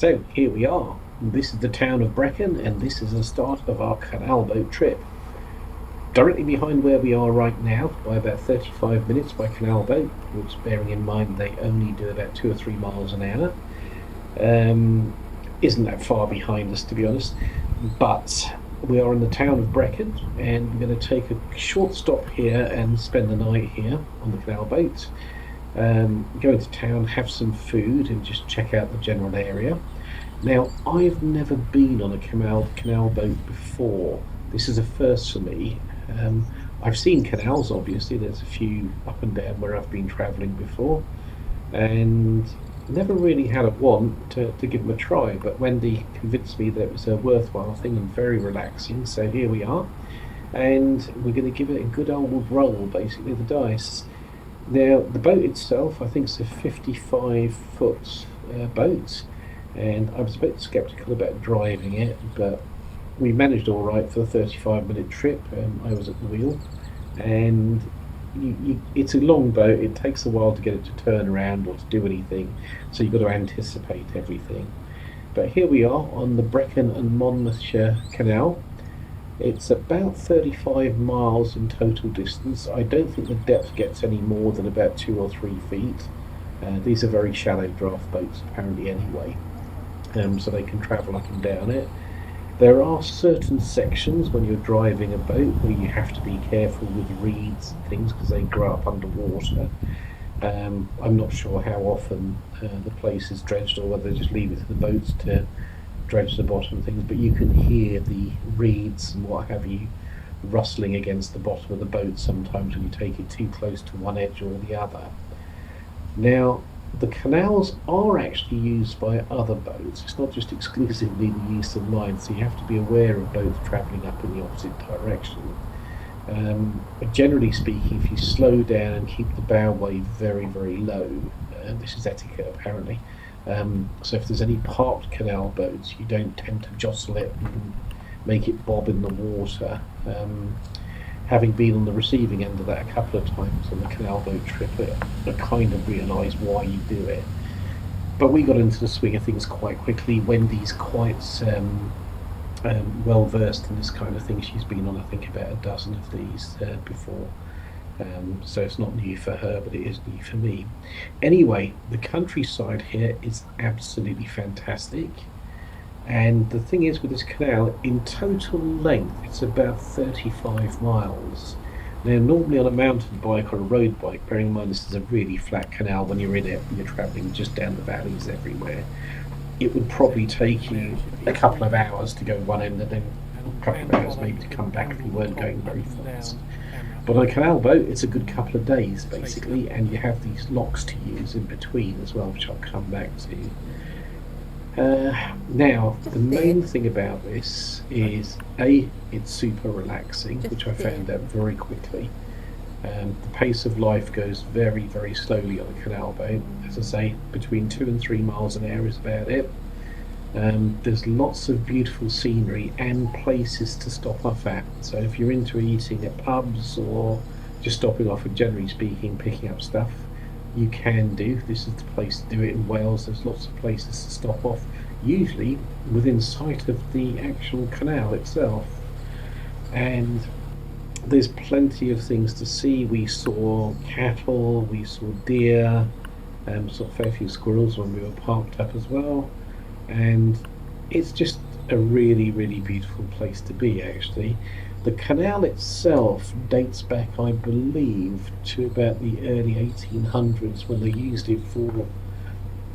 So here we are. This is the town of Brecon, and this is the start of our canal boat trip. Directly behind where we are right now, by about 35 minutes by canal boat, which, bearing in mind they only do about 2 or 3 miles an hour, isn't that far behind us, to be honest. But we are in the town of Brecon, and we're going to take a short stop here and spend the night here on the canal boat. Go into town, have some food, and just check out the general area. Now, I've never been on a canal boat before. This is a first for me. I've seen canals, obviously. There's a few up and down where I've been travelling before, and never really had a want to give them a try. But Wendy convinced me that it was a worthwhile thing and very relaxing. So here we are, and we're going to give it a good old roll, basically, the dice. Now, the boat itself, I think it's a 55-foot boat, and I was a bit sceptical about driving it, but we managed all right for the 35-minute trip. I was at the wheel, and it's a long boat. It takes a while to get it to turn around or to do anything, so you've got to anticipate everything. But here we are on the Brecon and Monmouthshire Canal. It's about 35 miles in total distance. I don't think the depth gets any more than about 2 or 3 feet. These are very shallow draft boats, apparently, anyway, so they can travel up and down it. There are certain sections when you're driving a boat where you have to be careful with reeds and things because they grow up underwater. I'm not sure how often the place is dredged or whether they just leave it to the boats to dredge the bottom of things, but you can hear the reeds and what have you rustling against the bottom of the boat sometimes when you take it too close to one edge or the other. Now, the canals are actually used by other boats. It's not just exclusively the use of mine, so you have to be aware of boats travelling up in the opposite direction. But generally speaking, if you slow down and keep the bow wave very, very low, this is etiquette apparently, so if there's any parked canal boats, you don't tend to jostle it and make it bob in the water. Having been on the receiving end of that a couple of times on the canal boat trip, I kind of realised why you do it. But we got into the swing of things quite quickly. Wendy's quite well versed in this kind of thing. She's been on, I think, about a dozen of these before. So it's not new for her, but it is new for me. Anyway, the countryside here is absolutely fantastic. And the thing is with this canal, in total length, it's about 35 miles. Now, normally on a mountain bike or a road bike, bearing in mind this is a really flat canal when you're in it and you're travelling just down the valleys everywhere, it would probably take you a couple of hours to go one end and then a couple of hours maybe to come back if you weren't going very fast. But on a canal boat, it's a good couple of days basically, and you have these locks to use in between as well, which I'll come back to. Now, the main thing about this is it's super relaxing, which I found out very quickly. The pace of life goes very, very slowly on a canal boat. As I say, between 2 and 3 miles an hour is about it. There's lots of beautiful scenery and places to stop off at. So if you're into eating at pubs or just stopping off and, generally speaking, picking up stuff, you can do. This is the place to do it in Wales. There's lots of places to stop off, usually within sight of the actual canal itself. And there's plenty of things to see. We saw cattle, we saw deer, saw a fair few squirrels when we were parked up as well. And it's just a really, really beautiful place to be, actually. The canal itself dates back, I believe, to about the early 1800s when they used it for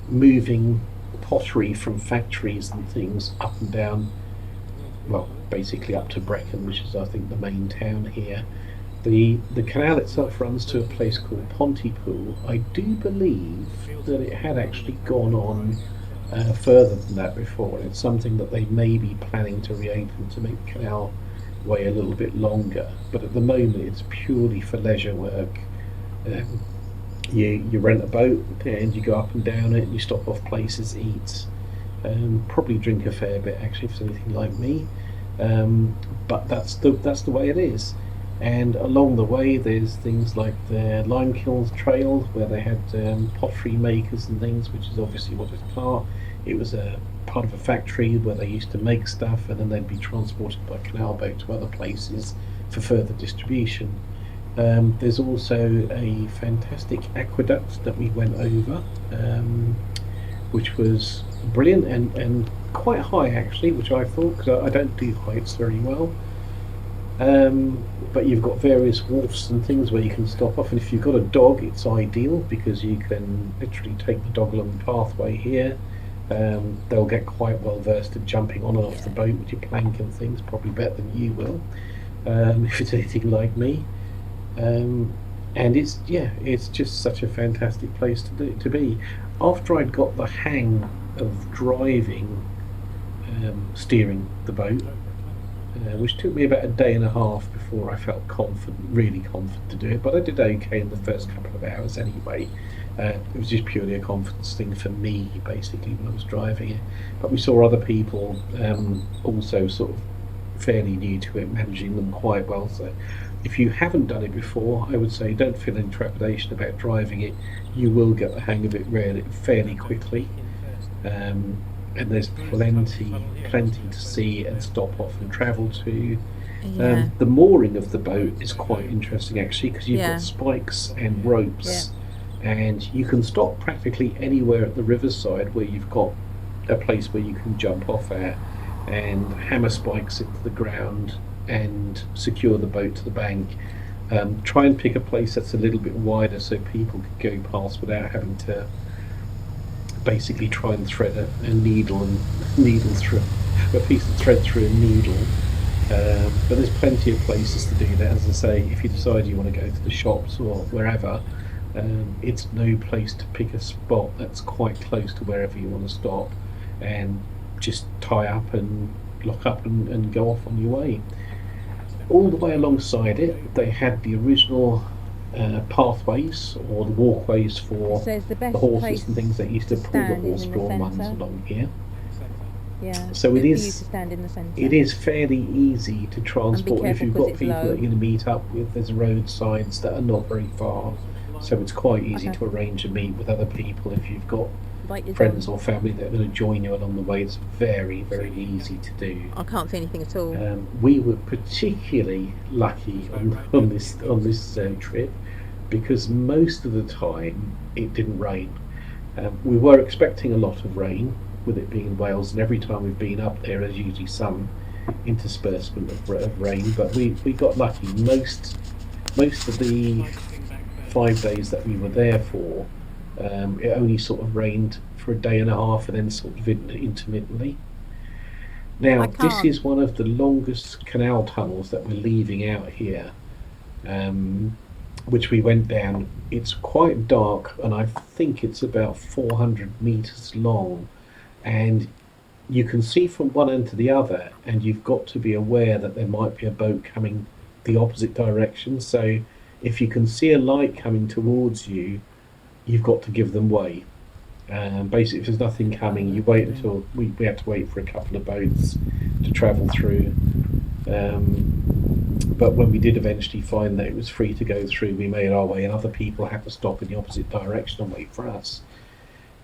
moving pottery from factories and things up and down, well, basically up to Brecon, which is, I think, the main town here. The canal itself runs to a place called Pontypool. I do believe that it had actually gone on further than that before, and it's something that they may be planning to reopen to make the canal way a little bit longer, but at the moment it's purely for leisure work. You rent a boat and you go up and down it, and you stop off places, eat, probably drink a fair bit actually if it's anything like me, but that's the way it is. And along the way there's things like the lime kilns trail where they had pottery makers and things, which is obviously what it's part. It was a part of a factory where they used to make stuff, and then they'd be transported by canal boat to other places for further distribution. There's also a fantastic aqueduct that we went over, which was brilliant and quite high actually, which I thought, because I don't do heights very well. But you've got various wharfs and things where you can stop off, and if you've got a dog, it's ideal because you can literally take the dog along the pathway here. They'll get quite well versed at jumping on and off the boat with your plank and things, probably better than you will, if it's anything like me. And it's just such a fantastic place to be. After I'd got the hang of driving, steering the boat, which took me about a day and a half before I felt confident, really confident to do it. But I did okay in the first couple of hours anyway. It was just purely a confidence thing for me, basically, when I was driving it. But we saw other people also sort of fairly new to it, managing them quite well. So if you haven't done it before, I would say don't feel any trepidation about driving it. You will get the hang of it really fairly quickly. And there's plenty to see and stop off and travel to. Yeah. The mooring of the boat is quite interesting actually, because you've Yeah. got spikes and Yeah. ropes, and you can stop practically anywhere at the riverside where you've got a place where you can jump off at and hammer spikes into the ground and secure the boat to the bank. Try and pick a place that's a little bit wider so people can go past without having to basically try and thread a needle through a piece of thread through a needle. But there's plenty of places to do that. As I say, if you decide you want to go to the shops or wherever, it's no place to pick a spot that's quite close to wherever you want to stop and just tie up and lock up and go off on your way. All the way alongside it, they had the original pathways or the walkways It for says the the best horses place and things that used to to pull the stand is in the horse-drawn ones centre. along here. Yeah. So For you to stand in the it centre. is fairly easy to And be transport. And if careful you've because got it's people that low. you're going to meet up with, there's roadsides that are not very far, so it's quite easy Okay. to arrange a meet with other people if you've got Bite your friends gum. or family that are going to join you along the way. It's very easy to do. I can't see anything at all. We were particularly lucky on this trip because most of the time it didn't rain. We were expecting a lot of rain with it being in Wales, and every time we've been up there, there's usually some interspersement of rain. But we got lucky. Most of the 5 days that we were there for, it only sort of rained for a day and a half, and then sort of intermittently. I Now, this can't. is one of the longest canal tunnels that we're leaving out here, um, which we went down. It's quite dark, and I think it's about 400 meters long. And you can see from one end to the other, and you've got to be aware that there might be a boat coming the opposite direction. So, if you can see a light coming towards you, you've got to give them way. Basically, if there's nothing coming, you wait until we had to wait for a couple of boats to travel through. But when we did eventually find that it was free to go through, we made our way, and other people had to stop in the opposite direction and wait for us.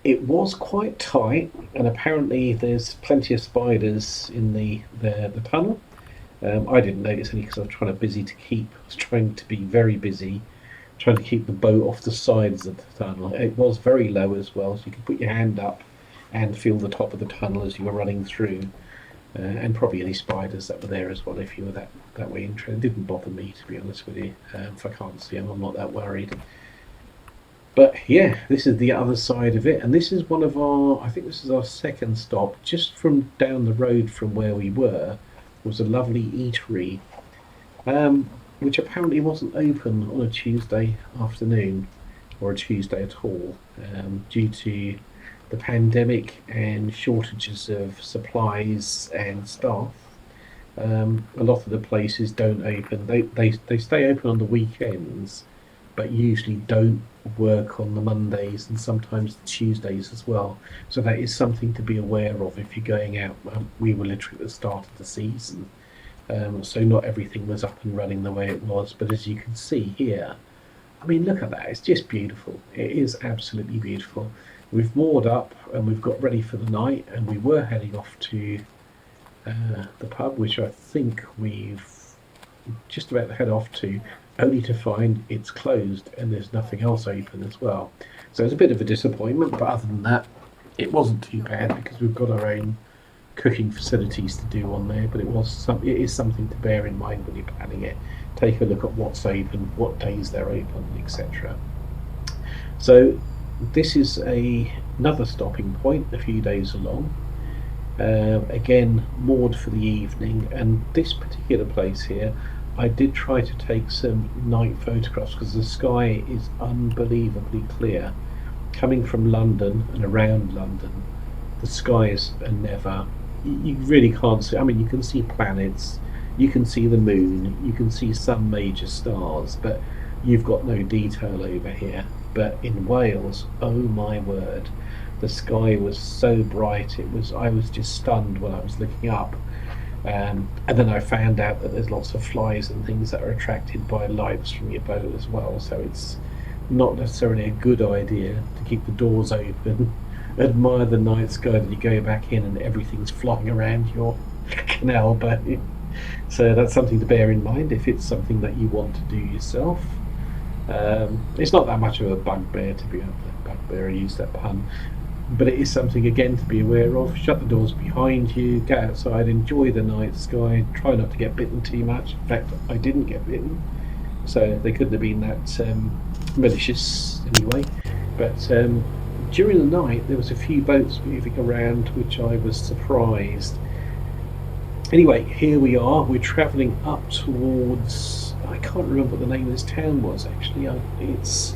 It was quite tight, and apparently there's plenty of spiders in the tunnel. I didn't notice any because I was trying to be very busy, trying to keep the boat off the sides of the tunnel. It was very low as well, so you could put your hand up and feel the top of the tunnel as you were running through, and probably any spiders that were there as well if you were that way interested. It didn't bother me, to be honest with you. If I can't see them, I'm not that worried. But yeah, this is the other side of it, and this is I think this is our second stop. Just from down the road from where we were was a lovely eatery, which apparently wasn't open on a Tuesday afternoon or a Tuesday at all, due to the pandemic and shortages of supplies and staff. A lot of the places don't open. They stay open on the weekends, but usually don't work on the Mondays and sometimes the Tuesdays as well. So that is something to be aware of if you're going out. We were literally at the start of the season, so not everything was up and running the way it was. But as you can see here, I mean, look at that. It's just beautiful. It is absolutely beautiful. we've moored up and we've got ready for the night, and we were heading off to the pub, which I think we've just about to head off to, only to find it's closed and there's nothing else open as well. So it's a bit of a disappointment, but other than that, it wasn't too bad because we've got our own cooking facilities to do on there. But it is something to bear in mind when you're planning it. Take a look at what's open, what days they're open, etc. So this is another stopping point a few days along. Again, moored for the evening, and this particular place here, I did try to take some night photographs because the sky is unbelievably clear. Coming from London and around London, the skies are never, you really can't see, I mean, you can see planets, you can see the moon, you can see some major stars, but you've got no detail over here. But in Wales, oh my word, the sky was so bright, I was just stunned when I was looking up. And then I found out that there's lots of flies and things that are attracted by lights from your boat as well, so it's not necessarily a good idea to keep the doors open, admire the night sky, that you go back in and everything's flying around your canal boat. So that's something to bear in mind if it's something that you want to do yourself. It's not that much of a bugbear, to be honest. Bugbear, I use that pun. But it is something, again, to be aware of. Shut the doors behind you, get outside, enjoy the night sky, try not to get bitten too much. In fact, I didn't get bitten, so they couldn't have been that malicious anyway. But during the night, there was a few boats moving around, which I was surprised. Anyway, here we are. We're travelling up towards, I can't remember what the name of this town was, actually. It's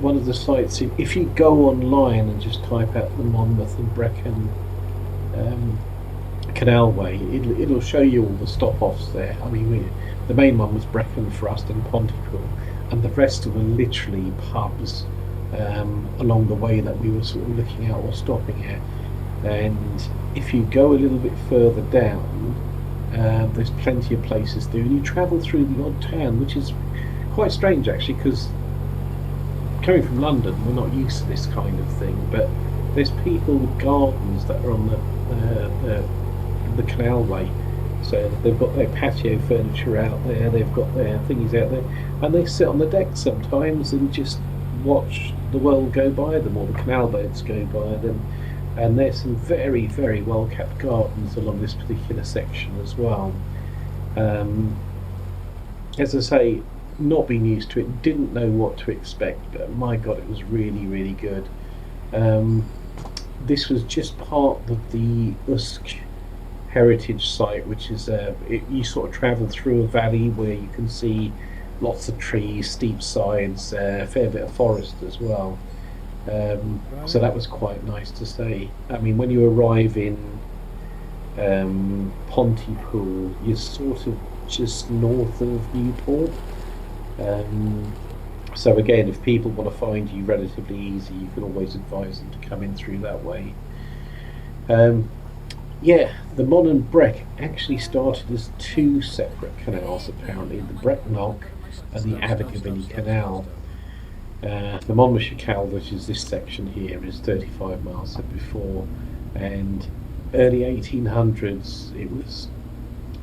one of the sites. If you go online and just type out the Monmouth and Brecon canalway, it'll show you all the stop-offs there. I mean, the main one was Brecon for us and Pontypool, and the rest were literally pubs along the way that we were sort of looking at or stopping at. And if you go a little bit further down, there's plenty of places to do, and you travel through the odd town, which is quite strange actually, because coming from London, we're not used to this kind of thing. But there's people with gardens that are on the canalway, so they've got their patio furniture out there, they've got their thingies out there, and they sit on the deck sometimes and just watch the world go by them, or the canal boats go by them. And there's some very, very well kept gardens along this particular section as well. As I say, not being used to it, didn't know what to expect, but my god, it was really, really good. This was just part of the Usk heritage site, which is you sort of travel through a valley where you can see lots of trees, steep sides, a fair bit of forest as well. So that was quite nice to see. I mean, when you arrive in Pontypool, you're sort of just north of Newport. So again, if people want to find you relatively easy, you can always advise them to come in through that way. Yeah, the Mon and Breck actually started as two separate canals apparently, the Brecknock and the Abergavenny Canal. The Monmouthshire Canal, which is this section here, is 35 miles before, and early 1800s it was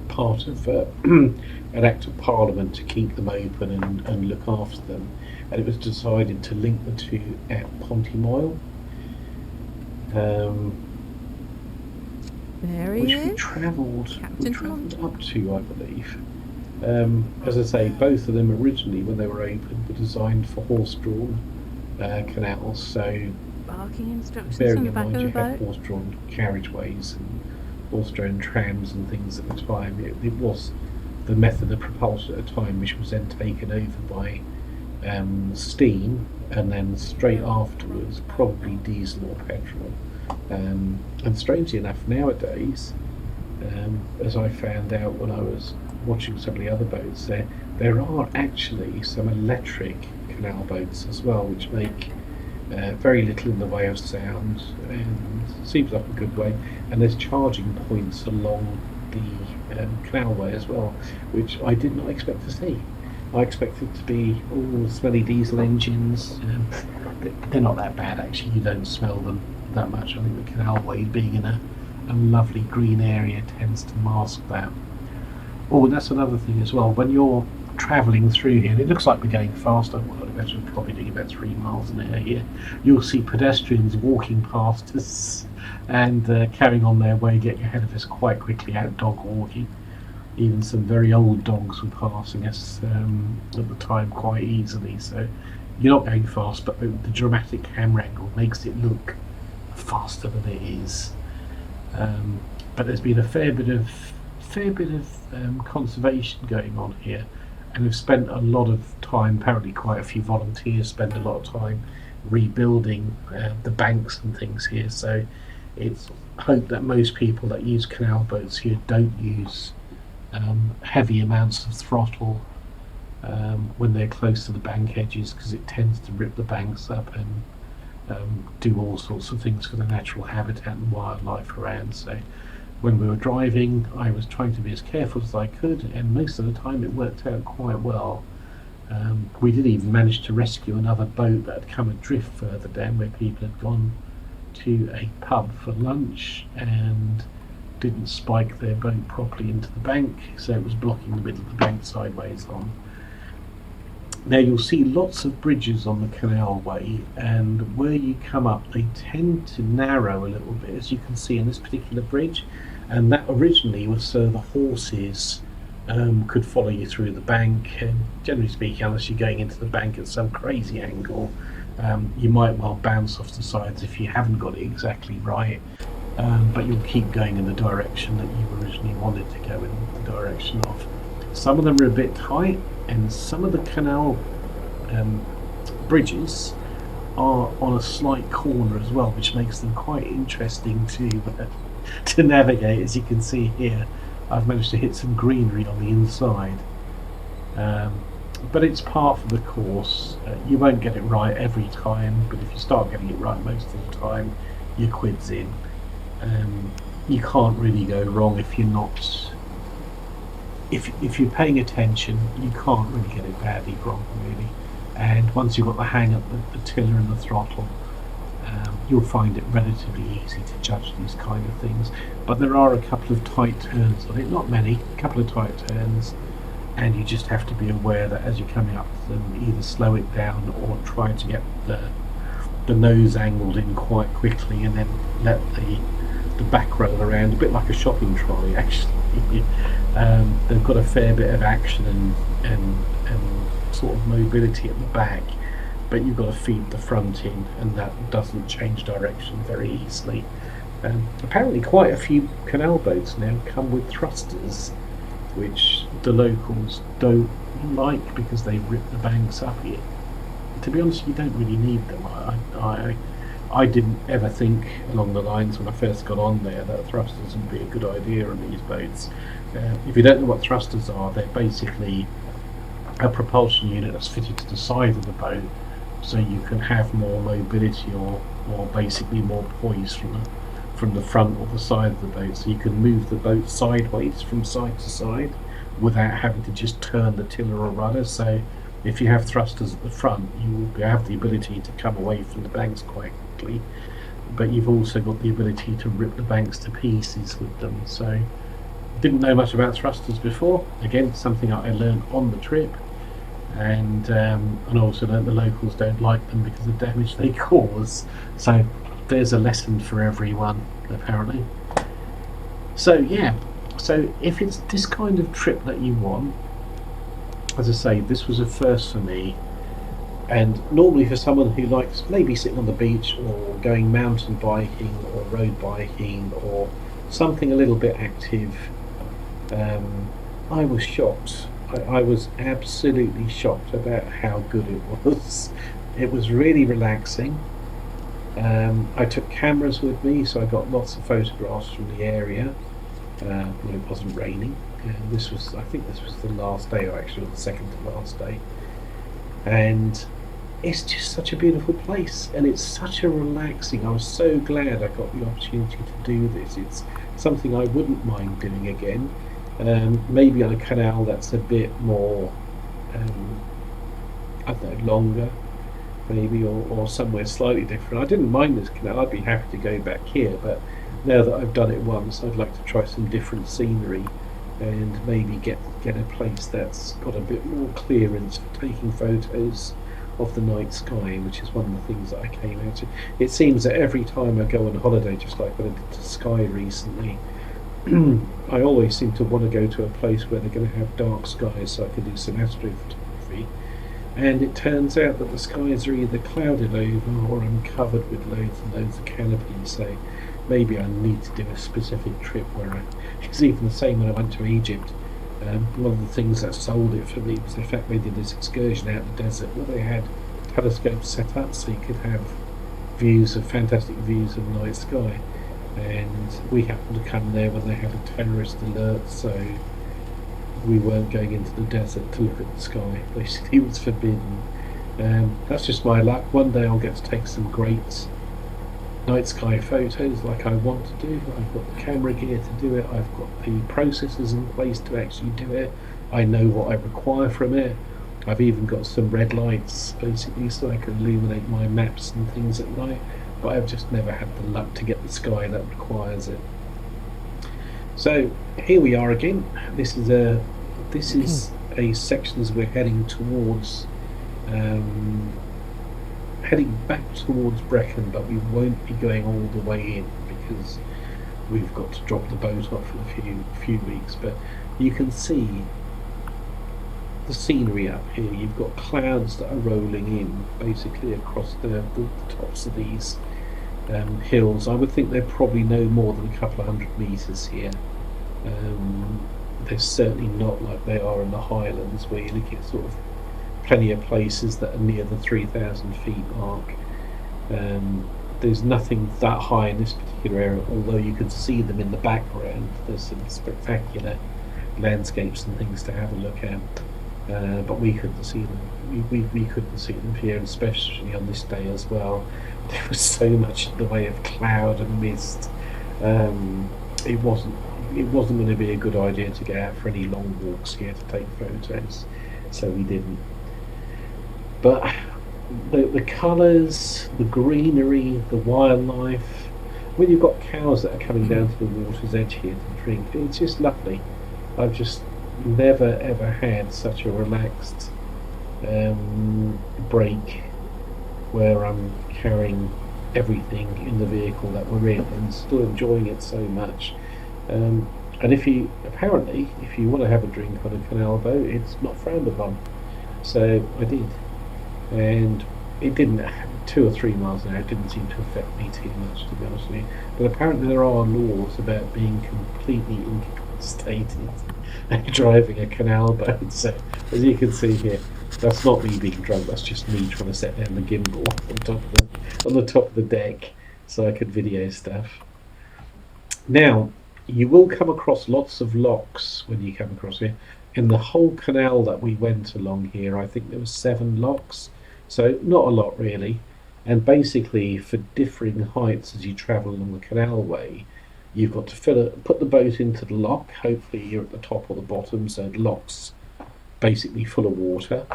part of an act of Parliament to keep them open and look after them, and it was decided to link the two at Pontymoyle, which we travelled up to, I believe. As I say, both of them originally, when they were open, were designed for horse-drawn canals, so bearing in mind you had horse-drawn carriageways and horse-drawn trams and things at the time, it was the method of propulsion at the time, which was then taken over by steam, and then straight afterwards probably diesel or petrol. And strangely enough, nowadays, as I found out when I was watching some of the other boats, there are actually some electric canal boats as well, which make very little in the way of sound, and seems like a good way. And there's charging points along the canalway as well, which I did not expect to see. I expect it to be all smelly diesel engines. They're not that bad actually. You don't smell them that much. I think the canalway being in a lovely green area tends to mask that. Oh, and that's another thing as well. When you're travelling through here, and it looks like we're going faster. Well, I guess we're probably doing about 3 miles an hour here. You'll see pedestrians walking past us and carrying on their way, getting ahead of us quite quickly out dog walking. Even some very old dogs were passing us at the time quite easily. So you're not going fast, but the dramatic camera angle makes it look faster than it is. But there's been a fair bit of conservation going on here, and we've spent a lot of time. Apparently, quite a few volunteers spend a lot of time rebuilding the banks and things here. So it's hoped that most people that use canal boats here don't use heavy amounts of throttle when they're close to the bank edges, because it tends to rip the banks up and do all sorts of things for the natural habitat and wildlife around. So when we were driving, I was trying to be as careful as I could, and most of the time it worked out quite well. We did even manage to rescue another boat that had come adrift further down, where people had gone to a pub for lunch and didn't spike their boat properly into the bank, so it was blocking the middle of the bank sideways on. Now you'll see lots of bridges on the canalway, and where you come up they tend to narrow a little bit, as you can see in this particular bridge, and that originally was so the horses could follow you through the bank, and generally speaking, unless you're going into the bank at some crazy angle, you might well bounce off the sides if you haven't got it exactly right. But you'll keep going in the direction that you originally wanted to go in the direction of. Some of them are a bit tight, and some of the canal bridges are on a slight corner as well, which makes them quite interesting to navigate. As you can see here, I've managed to hit some greenery on the inside, but it's part of the course. You won't get it right every time, but if you start getting it right most of the time, your quid's in. You can't really go wrong if you're not. If you're paying attention, you can't really get it badly wrong, really. And once you've got the hang of the tiller and the throttle, you'll find it relatively easy to judge these kind of things. But there are a couple of tight turns on it, not many, a couple of tight turns, and you just have to be aware that as you're coming up to them, either slow it down or try to get the nose angled in quite quickly, and then let the back roll around, a bit like a shopping trolley actually. They've got a fair bit of action and sort of mobility at the back, but you've got to feed the front in, and that doesn't change direction very easily. Apparently quite a few canal boats now come with thrusters, which the locals don't like because they rip the banks up here. To be honest, you don't really need them. I didn't ever think along the lines when I first got on there that thrusters would be a good idea on these boats. If you don't know what thrusters are, they're basically a propulsion unit that's fitted to the side of the boat, so you can have more mobility or basically more poise from the front or the side of the boat, so you can move the boat sideways from side to side without having to just turn the tiller or rudder. So if you have thrusters at the front, you will have the ability to come away from the banks quite quickly, but you've also got the ability to rip the banks to pieces with them. So didn't know much about thrusters before. Again, something I learned on the trip, and also learned the locals don't like them because of the damage they cause. So there's a lesson for everyone, apparently. So yeah, so if it's this kind of trip that you want, as I say, this was a first for me, and normally for someone who likes maybe sitting on the beach or going mountain biking or road biking or something a little bit active, I was shocked. I was absolutely shocked about how good it was. It was really relaxing. I took cameras with me, so I got lots of photographs from the area when it wasn't raining. And I think this was the last day, or actually the second to last day. And it's just such a beautiful place, and it's such a relaxing. I was so glad I got the opportunity to do this. It's something I wouldn't mind doing again. Maybe on a canal that's a bit more I don't know, longer maybe, or somewhere slightly different. I didn't mind this canal. I'd be happy to go back here, but now that I've done it once, I'd like to try some different scenery and maybe get a place that's got a bit more clearance for taking photos of the night sky, which is one of the things that I came out to. It seems that every time I go on holiday, just like when I did to Skye recently, I always seem to want to go to a place where they're going to have dark skies so I can do some astrophotography. And it turns out that the skies are either clouded over or I'm covered with loads and loads of canopy. So maybe I need to do a specific trip where it's even the same when I went to Egypt. One of the things that sold it for me was the fact they did this excursion out in the desert where they had telescopes set up so you could have fantastic views of the night sky. And we happened to come there when they had a terrorist alert, so we weren't going into the desert to look at the sky. Basically, it was forbidden. That's just my luck. One day I'll get to take some great night sky photos like I want to do. I've got the camera gear to do it. I've got the processes in place to actually do it. I know what I require from it. I've even got some red lights basically so I can illuminate my maps and things at night, but I've just never had the luck to get the sky that requires it. So here we are again. This is a section as we're heading towards heading back towards Brecon, but we won't be going all the way in because we've got to drop the boat off in a few weeks. But you can see the scenery up here. You've got clouds that are rolling in basically across the tops of these hills. I would think they're probably no more than a couple of 100 metres here. They're certainly not like they are in the Highlands where you're looking at sort of plenty of places that are near the 3,000 feet mark. There's nothing that high in this particular area, although you can see them in the background. There's some spectacular landscapes and things to have a look at, but we couldn't see them. We couldn't see them here, especially on this day as well. There was so much in the way of cloud and mist. It wasn't going to be a good idea to go out for any long walks here to take photos, so we didn't. But the colours, the greenery, the wildlife, when you've got cows that are coming down to the water's edge here to drink, it's just lovely. I've just never ever had such a relaxed break where I'm carrying everything in the vehicle that we're in and still enjoying it so much. And if you want to have a drink on a canal boat, it's not frowned upon. So I did, and it didn't. 2 or 3 miles an hour didn't seem to affect me too much, to be honest with you. But apparently there are laws about being completely incapacitated and driving a canal boat. So as you can see here, that's not me being drunk. That's just me trying to set down the gimbal on the top of the deck so I could video stuff. Now, you will come across lots of locks when you come across here. In the whole canal that we went along here, I think there were 7 locks, so not a lot really. And basically, for differing heights as you travel along the canalway, you've got to put the boat into the lock. Hopefully you're at the top or the bottom, so the lock's basically full of water.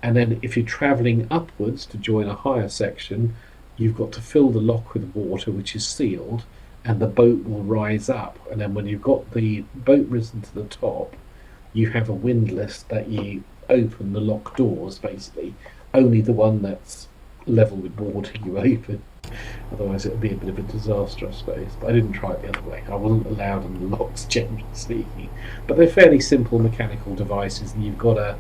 And then if you're travelling upwards to join a higher section, you've got to fill the lock with water, which is sealed, and the boat will rise up. And then when you've got the boat risen to the top, you have a windlass that you open the lock doors, basically. Only the one that's level with water you open. Otherwise it would be a bit of a disaster, I suppose. But I didn't try it the other way. I wasn't allowed on the locks, generally speaking. But they're fairly simple mechanical devices, and you've got a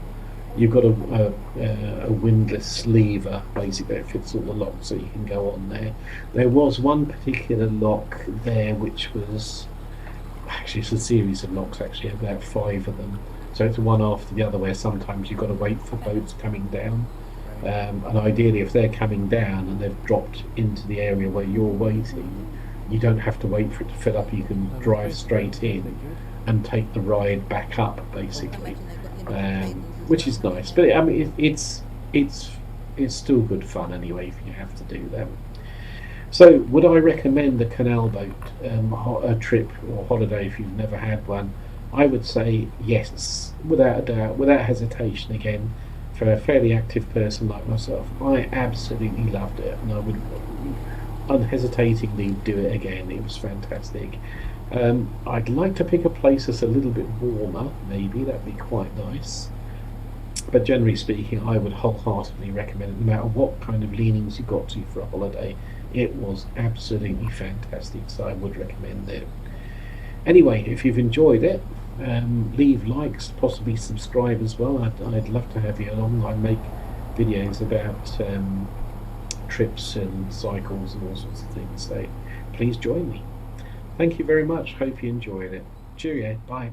windlass lever basically that fits all the locks, so you can go on there. There was one particular lock there which was actually, it's a series of locks, actually about 5 of them, so it's one after the other, where sometimes you've got to wait for boats coming down, and ideally if they're coming down and they've dropped into the area where you're waiting, you don't have to wait for it to fill up. You can drive straight in and take the ride back up basically, which is nice. But I mean it's still good fun anyway if you have to do that. So would I recommend a canal boat a trip or holiday if you've never had one? I would say yes, without a doubt, without hesitation again, for a fairly active person like myself. I absolutely loved it, and I would unhesitatingly do it again. It was fantastic. I'd like to pick a place that's a little bit warmer, maybe, that'd be quite nice. But generally speaking, I would wholeheartedly recommend it, no matter what kind of leanings you got to for a holiday. It was absolutely fantastic, so I would recommend it. Anyway, if you've enjoyed it, leave likes, possibly subscribe as well. I'd love to have you along. I make videos about trips and cycles and all sorts of things, so please join me. Thank you very much. Hope you enjoyed it. Cheerio. Bye.